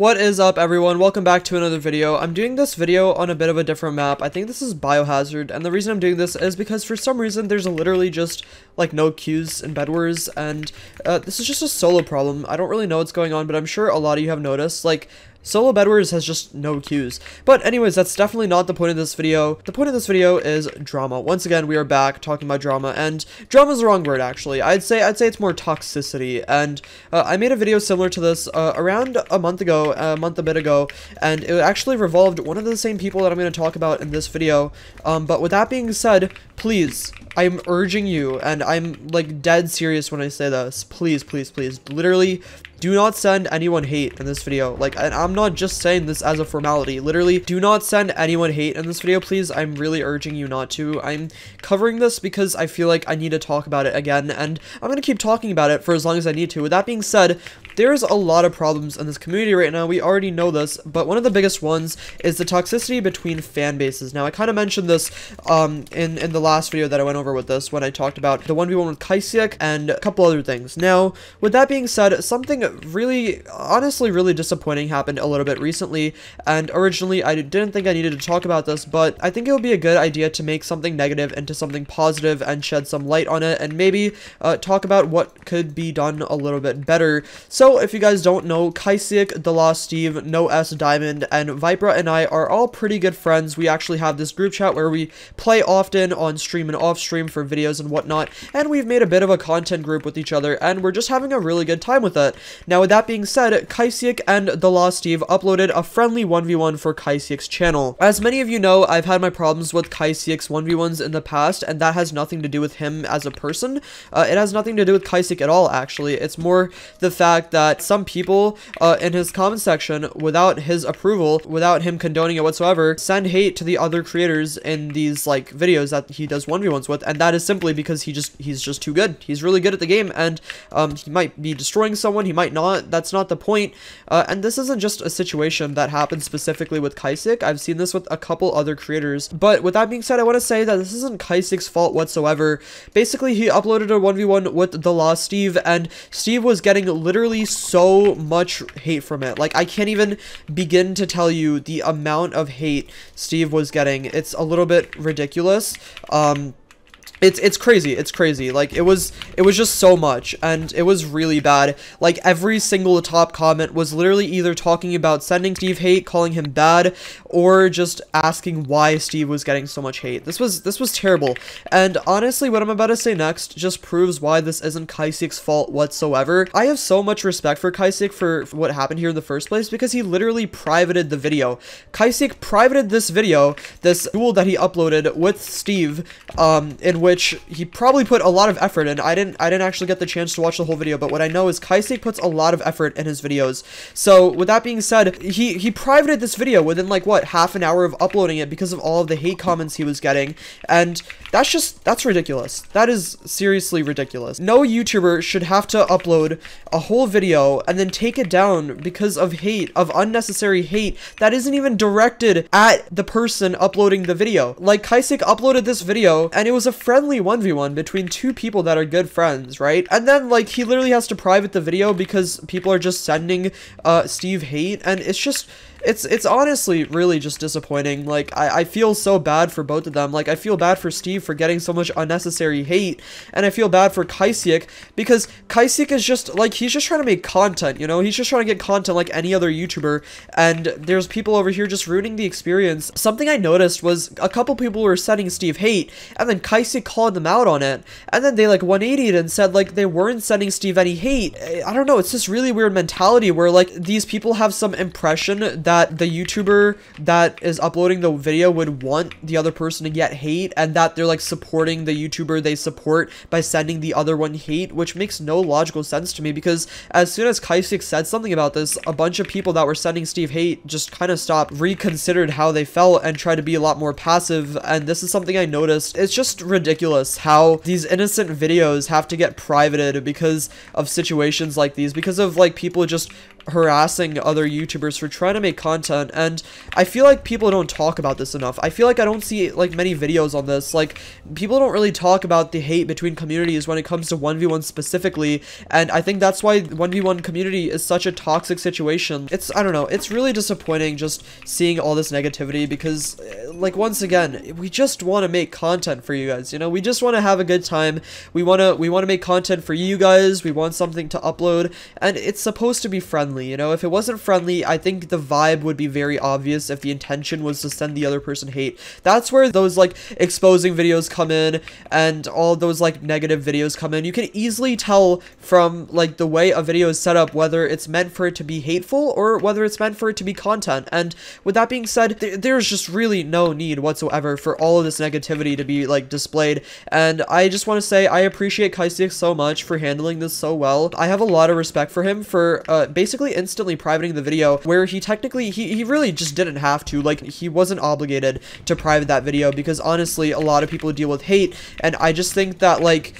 What is up, everyone? Welcome back to another video. I'm doing this video on a bit of a different map. I think this is Biohazard, and the reason I'm doing this is because for some reason there's literally just like no queues in Bedwars, and this is just a solo problem. I don't really know what's going on, but I'm sure a lot of you have noticed, like, solo Bedwars has just no queues. But anyways, that's definitely not the point of this video. The point of this video is drama. Once again, we are back talking about drama, and drama is the wrong word, actually. I'd say it's more toxicity, and I made a video similar to this around a month a bit ago, and it actually revolved one of the same people that I'm going to talk about in this video. But with that being said, please, I'm urging you, and I'm like dead serious when I say this, please, literally, do not send anyone hate in this video. Like, and I'm not just saying this as a formality. Literally, do not send anyone hate in this video, please. I'm really urging you not to. I'm covering this because I feel like I need to talk about it again, and I'm gonna keep talking about it for as long as I need to. With that being said, there's a lot of problems in this community right now. We already know this, but one of the biggest ones is the toxicity between fan bases. Now, I kind of mentioned this in the last video that I went over with this, when I talked about the 1v1 with kysiek and a couple other things. Now, with that being said, something really, honestly, really disappointing happened a little bit recently, and originally I didn't think I needed to talk about this, but I think it would be a good idea to make something negative into something positive and shed some light on it, and maybe talk about what could be done a little bit better. So, if you guys don't know, kysiek, TheLaSteve, No S Diamond, and Vipra and I are all pretty good friends. We actually have this group chat where we play often on stream and off stream for videos and whatnot, and we've made a bit of a content group with each other, and we're just having a really good time with it. Now, with that being said, kysiek and TheLaSteve uploaded a friendly 1v1 for kysiek's channel. As many of you know, I've had my problems with kysiek's 1v1s in the past, and that has nothing to do with him as a person. It has nothing to do with kysiek at all, actually. It's more the fact that some people in his comment section, without his approval, without him condoning it whatsoever, send hate to the other creators in these like videos that he does 1v1s with, and that is simply because he's just too good. He's really good at the game, and he might be destroying someone, he might not. That's not the point. And this isn't just a situation that happened specifically with kysiek. I've seen this with a couple other creators. But with that being said, I want to say that this isn't kysiek's fault whatsoever. Basically, he uploaded a 1v1 with TheLaSteve, and Steve was getting literally so much hate from it. Like, I can't even begin to tell you the amount of hate Steve was getting. It's a little bit ridiculous. It's crazy. Like, it was just so much, and it was really bad. Like, every single top comment was literally either talking about sending Steve hate, calling him bad, or just asking why Steve was getting so much hate. This was terrible. And honestly, what I'm about to say next just proves why this isn't kysiek's fault whatsoever. I have so much respect for kysiek for what happened here in the first place, because he literally privated the video. kysiek privated this video, this duel that he uploaded with Steve, in which he probably put a lot of effort in. I didn't actually get the chance to watch the whole video, but what I know is kysiek puts a lot of effort in his videos. So with that being said, he privated this video within like what, half an hour of uploading it, because of all of the hate comments he was getting, and that's ridiculous. That is seriously ridiculous. No YouTuber should have to upload a whole video and then take it down because of hate, of unnecessary hate that isn't even directed at the person uploading the video. Like, kysiek uploaded this video, and it was a friendly 1v1 between two people that are good friends, right? And then, like, he literally has to private the video because people are just sending Steve hate, and it's just, it's honestly really just disappointing. Like, I feel so bad for both of them. Like, I feel bad for Steve for getting so much unnecessary hate, and I feel bad for kysiek because kysiek is just, like, he's just trying to make content, you know? He's just trying to get content like any other YouTuber, and there's people over here just ruining the experience. Something I noticed was a couple people were sending Steve hate, and then kysiek called them out on it, and then they, like, 180'd and said, like, they weren't sending Steve any hate. I don't know, it's this really weird mentality where, like, these people have some impression that the YouTuber that is uploading the video would want the other person to get hate, and that they're like supporting the YouTuber they support by sending the other one hate, which makes no logical sense to me, because as soon as kysiek said something about this, a bunch of people that were sending Steve hate just kind of reconsidered how they felt and tried to be a lot more passive, and this is something I noticed. It's just ridiculous. ridiculous how these innocent videos have to get privated because of situations like these, because of like people just harassing other YouTubers for trying to make content. And I feel like people don't talk about this enough. I feel like I don't see like many videos on this. Like, people don't really talk about the hate between communities when it comes to 1v1 specifically, and I think that's why 1v1 community is such a toxic situation. I don't know, it's really disappointing just seeing all this negativity, because like, once again, we just want to make content for you guys, you know? We just want to have a good time. We want to make content for you guys. We want something to upload, and it's supposed to be friendly. You know, if it wasn't friendly, I think the vibe would be very obvious if the intention was to send the other person hate. That's where those like exposing videos come in, and all those like negative videos come in. You can easily tell from like the way a video is set up whether it's meant for it to be hateful or whether it's meant for it to be content. And with that being said, there's just really no need whatsoever for all of this negativity to be like displayed. And I just want to say I appreciate kysiek so much for handling this so well. I have a lot of respect for him for basically instantly privating the video, where he technically he really just didn't have to. Like, he wasn't obligated to private that video, because honestly a lot of people deal with hate, and I just think that, like,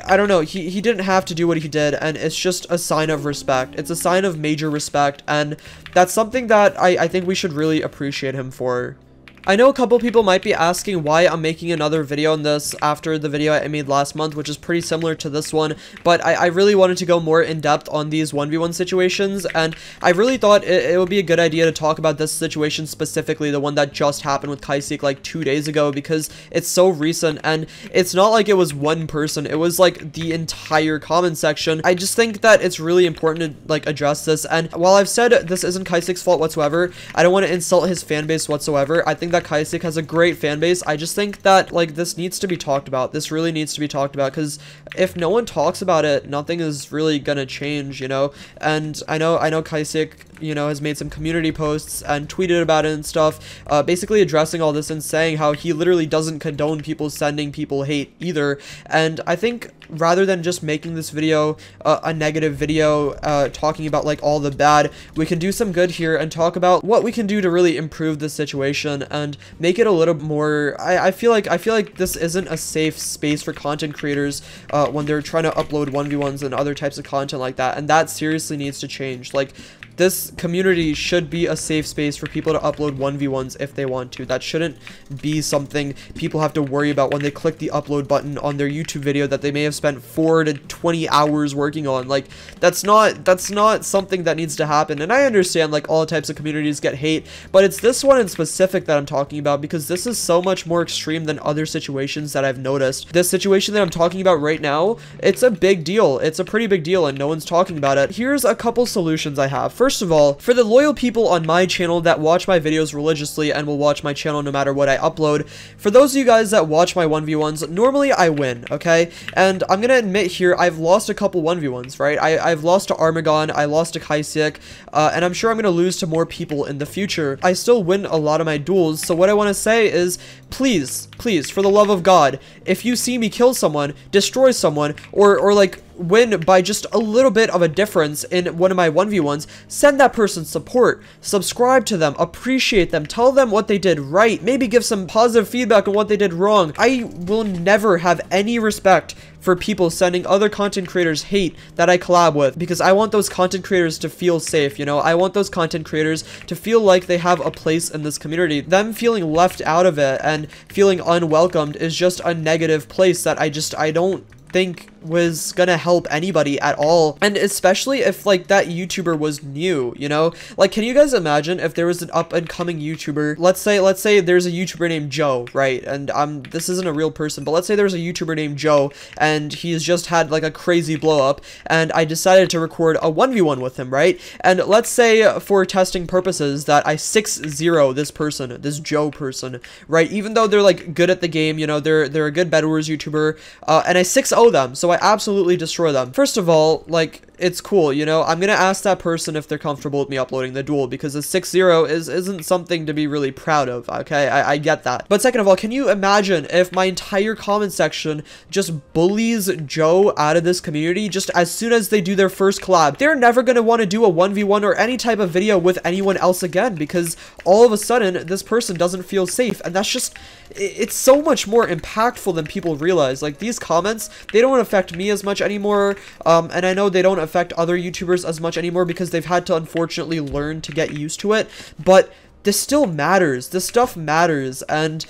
I don't know, he didn't have to do what he did, and it's just a sign of respect. It's a sign of major respect, and that's something that I think we should really appreciate him for. I know a couple people might be asking why I'm making another video on this after the video I made last month, which is pretty similar to this one, but I really wanted to go more in depth on these 1v1 situations, and I really thought it would be a good idea to talk about this situation specifically, the one that just happened with kysiek like 2 days ago, because it's so recent, and it's not like it was one person, it was like the entire comment section. I just think that it's really important to like address this, and while I've said this isn't kysiek's fault whatsoever, I don't want to insult his fan base whatsoever. I think that kysiek has a great fan base. I just think that, like, this needs to be talked about. This really needs to be talked about, because if no one talks about it, nothing is really gonna change, you know? And I know kysiek, you know, has made some community posts and tweeted about it and stuff, basically addressing all this and saying how he literally doesn't condone people sending people hate either. And I think rather than just making this video a negative video talking about like all the bad, we can do some good here and talk about what we can do to really improve the situation and make it a little more. I feel like this isn't a safe space for content creators when they're trying to upload 1v1s and other types of content like that, and that seriously needs to change. Like, this community should be a safe space for people to upload 1v1s if they want to. That shouldn't be something people have to worry about when they click the upload button on their YouTube video that they may have spent 4 to 20 hours working on. Like, that's not something that needs to happen. And I understand, like, all types of communities get hate, but it's this one in specific that I'm talking about, because this is so much more extreme than other situations that I've noticed. This situation that I'm talking about right now, it's a big deal. It's a pretty big deal, and no one's talking about it. Here's a couple solutions I have. First of all, for the loyal people on my channel that watch my videos religiously and will watch my channel no matter what I upload, for those of you guys that watch my 1v1s, normally I win, okay? And I'm gonna admit here, I've lost a couple 1v1s, right? I've lost to Armagon, I lost to kysiek, and I'm sure I'm gonna lose to more people in the future. I still win a lot of my duels, so what I want to say is, please, for the love of God, if you see me kill someone, destroy someone, or like win by just a little bit of a difference in one of my 1v1s, send that person support, subscribe to them, appreciate them, tell them what they did right, maybe give some positive feedback on what they did wrong. I will never have any respect for people sending other content creators hate that I collab with, because I want those content creators to feel safe, you know? I want those content creators to feel like they have a place in this community. Them feeling left out of it and feeling unwelcomed is just a negative place that I don't think was gonna help anybody at all. And especially if like that YouTuber was new, you know? Like, can you guys imagine if there was an up and coming YouTuber, let's say there's a YouTuber named Joe, right? And this isn't a real person, but let's say there's a YouTuber named Joe and he's just had like a crazy blow up, and I decided to record a 1v1 with him, right? And let's say for testing purposes that I 6-0 this person, this Joe person, right? Even though they're like good at the game, you know, they're a good Bed Wars YouTuber, and I 6-0 them, so I absolutely destroy them. First of all, like, it's cool, you know? I'm gonna ask that person if they're comfortable with me uploading the duel, because a 6-0 isn't something to be really proud of, okay? I get that. But second of all, can you imagine if my entire comment section just bullies Joe out of this community just as soon as they do their first collab? They're never gonna want to do a 1v1 or any type of video with anyone else again, because all of a sudden, this person doesn't feel safe, and that's just... it's so much more impactful than people realize. Like, these comments, they don't affect me as much anymore, and I know they don't affect other YouTubers as much anymore because they've had to unfortunately learn to get used to it, but this still matters. This stuff matters, and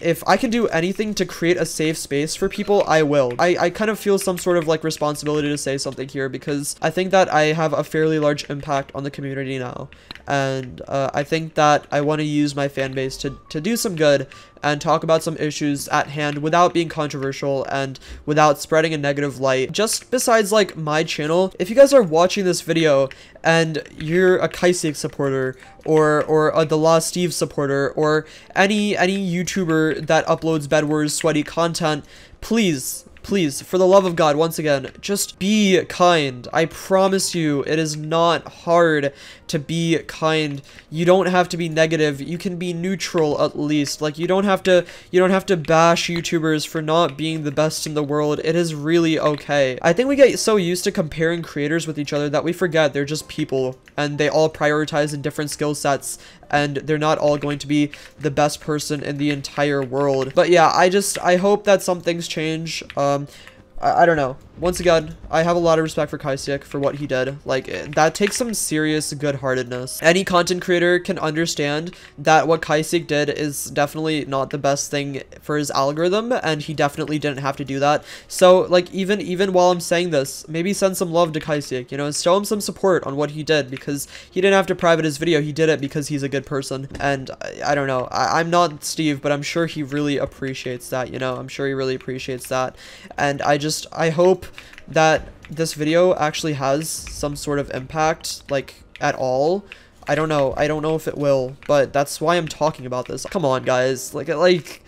if I can do anything to create a safe space for people, I will. I kind of feel some sort of like responsibility to say something here, because I think that I have a fairly large impact on the community now, and I think that I want to use my fan base to do some good and talk about some issues at hand without being controversial and without spreading a negative light. Just besides like my channel, if you guys are watching this video and you're a kysiek supporter or a TheLaSteve supporter or any YouTuber that uploads Bed Wars sweaty content, please, for the love of God, once again, just be kind. I promise you, it is not hard to be kind. You don't have to be negative. You can be neutral at least. Like, you don't have to bash YouTubers for not being the best in the world. It is really okay. I think we get so used to comparing creators with each other that we forget they're just people, and they all prioritize in different skill sets, and they're not all going to be the best person in the entire world. But yeah, I hope that some things change. I don't know. Once again, I have a lot of respect for kysiek for what he did. Like, that takes some serious good-heartedness. Any content creator can understand that what kysiek did is definitely not the best thing for his algorithm, and he definitely didn't have to do that. So, like, even while I'm saying this, maybe send some love to kysiek, you know, and show him some support on what he did, because he didn't have to private his video. He did it because he's a good person, and I don't know. I'm not Steve, but I'm sure he really appreciates that, you know? I'm sure he really appreciates that, and I hope that this video actually has some sort of impact, like, at all. I don't know if it will, but that's why I'm talking about this. Come on, guys, like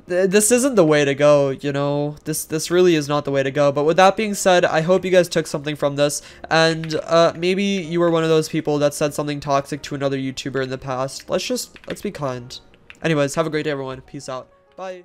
this isn't the way to go, you know? This really is not the way to go. But with that being said, I hope you guys took something from this, and maybe you were one of those people that said something toxic to another YouTuber in the past. Let's be kind. Anyways, have a great day, everyone. Peace out. Bye.